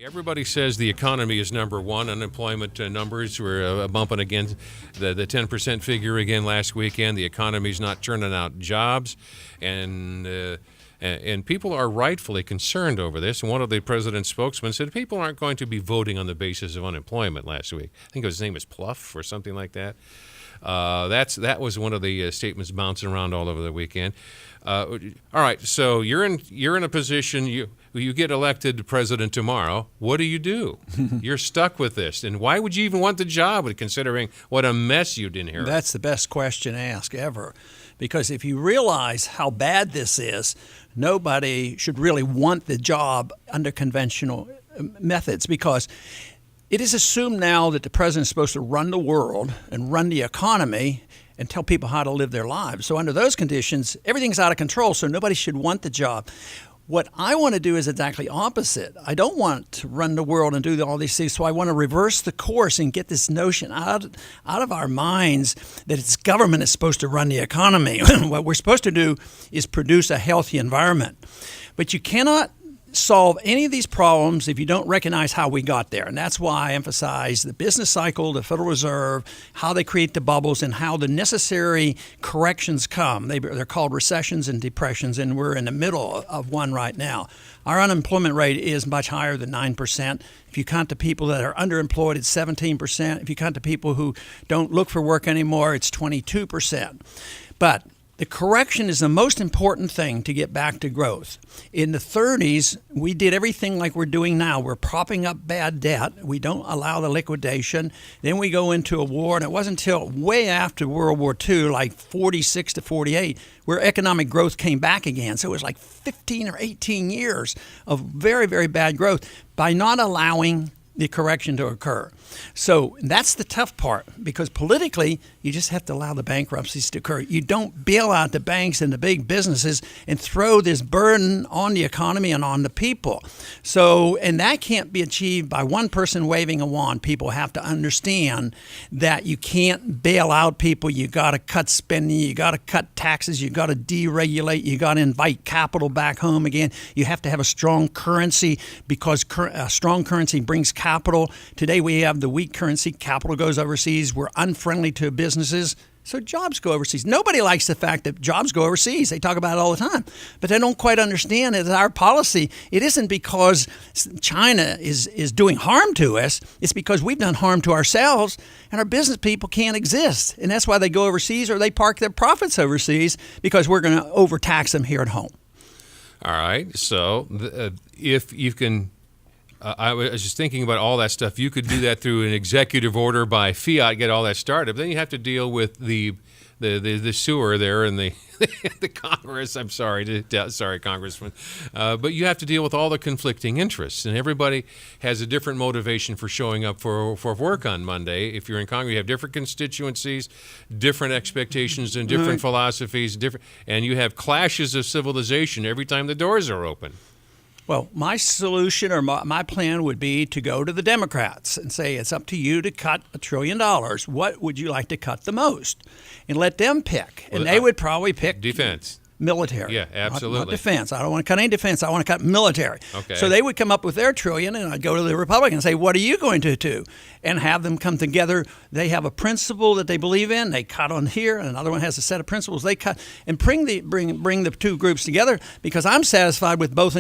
Everybody says the economy is number one. Unemployment numbers were bumping again the 10% figure again last weekend. The economy's not turning out jobs, and people are rightfully concerned over this. And one of the president's spokesmen said people aren't going to be voting on the basis of unemployment last week. I think his name is Pluff or something like that. That was one of the statements bouncing around all over the weekend. All right, so you're in a position, you get elected president tomorrow. What do? You're stuck with this, and why would you even want the job, considering what a mess you'd inherit? That's the best question asked ever, because if you realize how bad this is, nobody should really want the job under conventional methods, because it is assumed now that the president is supposed to run the world and run the economy and tell people how to live their lives. So under those conditions, everything's out of control, so nobody should want the job. What I want to do is exactly opposite. I don't want to run the world and do all these things, so I want to reverse the course and get this notion out of our minds that it's government is supposed to run the economy. What we're supposed to do is produce a healthy environment. But you cannot solve any of these problems if you don't recognize how we got there. And that's why I emphasize the business cycle, the Federal Reserve, how they create the bubbles, and how the necessary corrections come. They're called recessions and depressions, and we're in the middle of one right now. Our unemployment rate is much higher than 9%. If you count the people that are underemployed, it's 17%. If you count the people who don't look for work anymore, it's 22%. But the correction is the most important thing to get back to growth. In the 30s, we did everything like we're doing now. We're propping up bad debt. We don't allow the liquidation. Then we go into a war, and it wasn't until way after World War II, like 46 to 48, where economic growth came back again. So it was like 15 or 18 years of very, very bad growth by not allowing the correction to occur. So that's the tough part, because politically, you just have to allow the bankruptcies to occur. You don't bail out the banks and the big businesses and throw this burden on the economy and on the people. So, and that can't be achieved by one person waving a wand. People have to understand that you can't bail out people. You got to cut spending. You got to cut taxes. You got to deregulate. You got to invite capital back home again. You have to have a strong currency, because a strong currency brings capital. Today we have the weak currency. Capital goes overseas. We're unfriendly to businesses, so jobs go overseas. Nobody likes the fact that jobs go overseas. They talk about it all the time, but they don't quite understand that our policy, it isn't because China is doing harm to us. It's because we've done harm to ourselves, and our business people can't exist. And that's why they go overseas, or they park their profits overseas, because we're going to overtax them here at home. All right, so if you can... I was just thinking about all that stuff. You could do that through an executive order by fiat, get all that started. But then you have to deal with the sewer there and the the Congress. I'm sorry, Congressman. But you have to deal with all the conflicting interests, and everybody has a different motivation for showing up for work on Monday. If you're in Congress, you have different constituencies, different expectations, and different philosophies, and you have clashes of civilization every time the doors are open. Well, my solution, or my plan, would be to go to the Democrats and say, it's up to you to cut $1 trillion. What would you like to cut the most? And let them pick. And they would probably pick defense. Military. Yeah, absolutely. Not defense. I don't want to cut any defense. I want to cut military. Okay. So they would come up with their $1 trillion, and I'd go to the Republicans and say, what are you going to do? And have them come together. They have a principle that they believe in. They cut on here, and another one has a set of principles. They cut and bring the two groups together, because I'm satisfied with both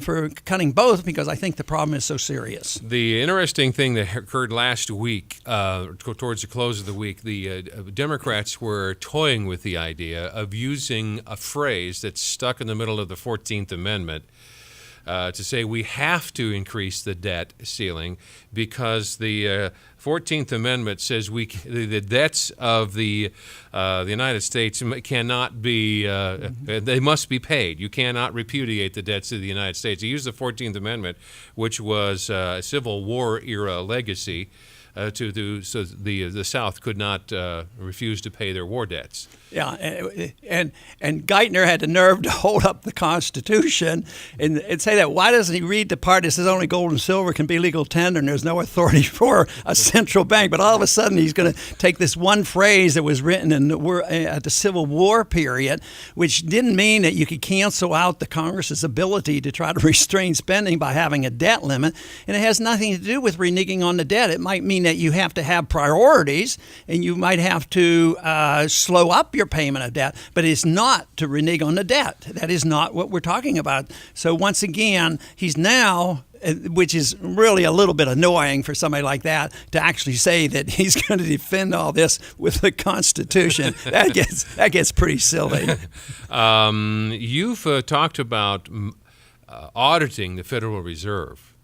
for cutting both, because I think the problem is so serious. The interesting thing that occurred last week, towards the close of the week, the Democrats were toying with the idea of using a phrase that's stuck in the middle of the 14th Amendment to say we have to increase the debt ceiling because the 14th Amendment says the debts of the United States cannot be, they must be paid. You cannot repudiate the debts of the United States. They used the 14th Amendment, which was a Civil War era legacy, so the South could not refuse to pay their war debts. Yeah, and Geithner had the nerve to hold up the Constitution and say that. Why doesn't he read the part that says only gold and silver can be legal tender and there's no authority for a central bank? But all of a sudden he's going to take this one phrase that was written at the Civil War period, which didn't mean that you could cancel out the Congress's ability to try to restrain spending by having a debt limit. And it has nothing to do with reneging on the debt. It might mean that you have to have priorities and you might have to slow up your payment of debt, but it's not to renege on the debt. That is not what we're talking about. So once again, he's now, which is really a little bit annoying for somebody like that, to actually say that he's going to defend all this with the Constitution. That gets pretty silly. You've talked about auditing the Federal Reserve.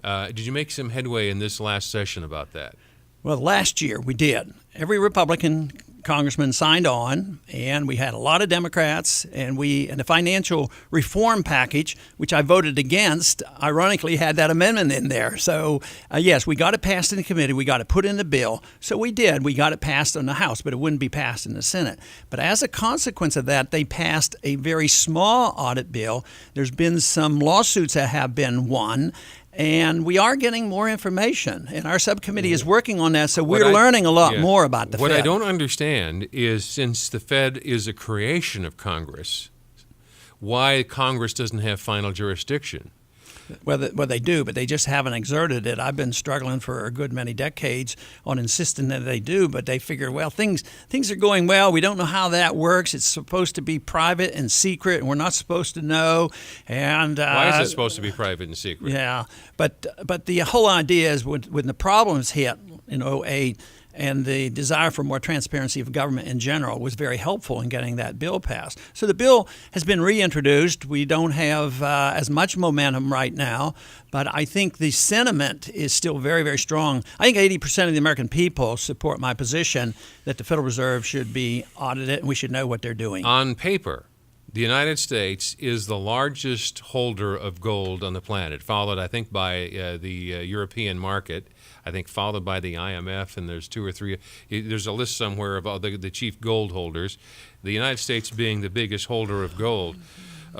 Did you make some headway in this last session about that? Well, last year we did. Every Republican congressman signed on, and we had a lot of Democrats, and the financial reform package, which I voted against, ironically had that amendment in there. So, yes, we got it passed in the committee. We got it put in the bill. So we did. We got it passed on the House, but it wouldn't be passed in the Senate. But as a consequence of that, they passed a very small audit bill. There's been some lawsuits that have been won, and we are getting more information, and our subcommittee is working on that, so we're learning a lot more about the Fed. What I don't understand is, since the Fed is a creation of Congress, why Congress doesn't have final jurisdiction. Well, they do, but they just haven't exerted it. I've been struggling for a good many decades on insisting that they do, but they figure, well, things are going well. We don't know how that works. It's supposed to be private and secret, and we're not supposed to know. And why is it supposed to be private and secret? Yeah, but the whole idea is when the problems hit in 2008, and the desire for more transparency of government in general was very helpful in getting that bill passed. So the bill has been reintroduced. We don't have as much momentum right now, but I think the sentiment is still very, very strong. I think 80% of the American people support my position that the Federal Reserve should be audited and we should know what they're doing. On paper, the United States is the largest holder of gold on the planet, followed, I think, by the European market. I think followed by the IMF, and there's 2 or 3. There's a list somewhere of all the chief gold holders, the United States being the biggest holder of gold.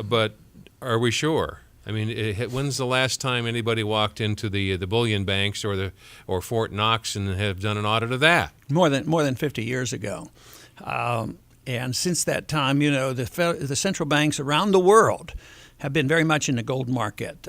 But are we sure? I mean, when's the last time anybody walked into the bullion banks or Fort Knox and have done an audit of that? More than 50 years ago. And since that time, you know, the central banks around the world have been very much in the gold market.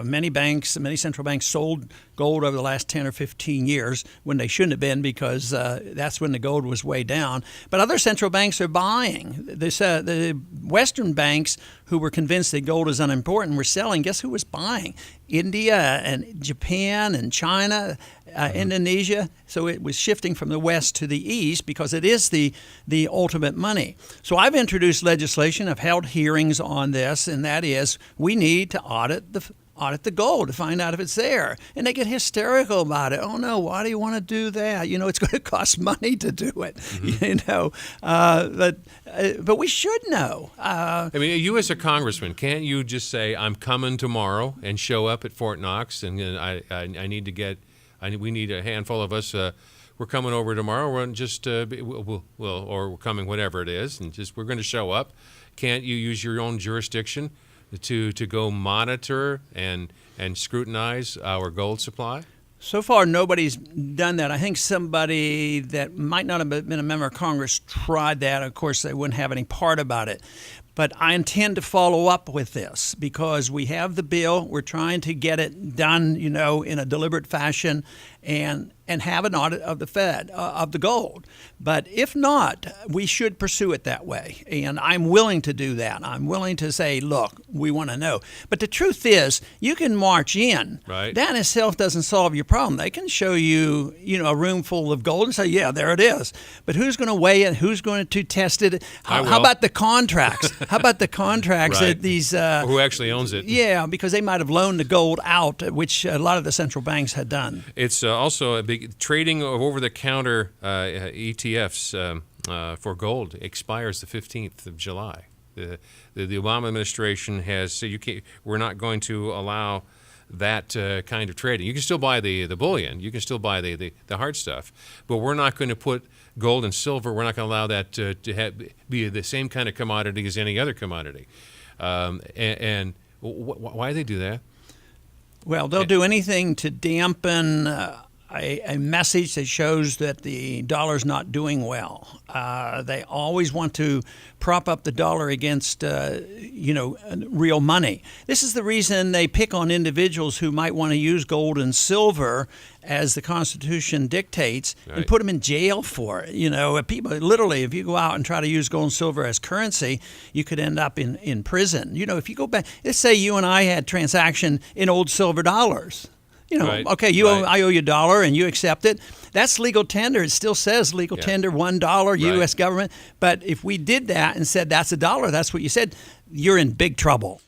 Many central banks sold gold over the last 10 or 15 years when they shouldn't have been, because that's when the gold was way down. But other central banks are buying. The Western banks, who were convinced that gold is unimportant, were selling. Guess who was buying? India and Japan and China, Indonesia. So it was shifting from the west to the east because it is the ultimate money. So I've introduced legislation. I've held hearings on this, and that is we need to audit the gold to find out if it's there. And they get hysterical about it. Oh, no, why do you want to do that? You know, it's going to cost money to do it. Mm-hmm. You know, but we should know. I mean, you as a congressman, can't you just say, I'm coming tomorrow and show up at Fort Knox, and we need a handful of us. We're coming over tomorrow. We're just or we're coming, whatever it is, and we're going to show up. Can't you use your own jurisdiction to go monitor and scrutinize our gold supply? So far, nobody's done that. I think somebody that might not have been a member of Congress tried that. Of course, they wouldn't have any part about it. But I intend to follow up with this because we have the bill. We're trying to get it done, you know, in a deliberate fashion and have an audit of the Fed, of the gold. But if not, we should pursue it that way. And I'm willing to do that. I'm willing to say, look, we want to know. But the truth is, you can march in. Right. That in itself doesn't solve your problem. They can show you, you know, a room full of gold and say, yeah, there it is. But who's going to weigh it? Who's going to test it? How about the contracts? How about the contracts right. that these... who actually owns it? Yeah, because they might have loaned the gold out, which a lot of the central banks had done. It's also a big trading of over-the-counter ETFs for gold expires the 15th of July. The Obama administration has said we're not going to allow that kind of trading. You can still buy the bullion. You can still buy the hard stuff. But we're not going to put gold and silver, we're not going to allow that to be the same kind of commodity as any other commodity. And why do they do that? Well, they'll do anything to dampen a message that shows that the dollar's not doing well. They always want to prop up the dollar against, real money. This is the reason they pick on individuals who might want to use gold and silver as the Constitution dictates, right, and put them in jail for it. People literally, if you go out and try to use gold and silver as currency, you could end up in prison. If you go back, let's say you and I had transaction in old silver dollars. Right, okay, I owe you $1 and you accept it. That's legal tender. It still says legal tender, $1, U.S. government. But if we did that and said that's $1, that's what you said, you're in big trouble.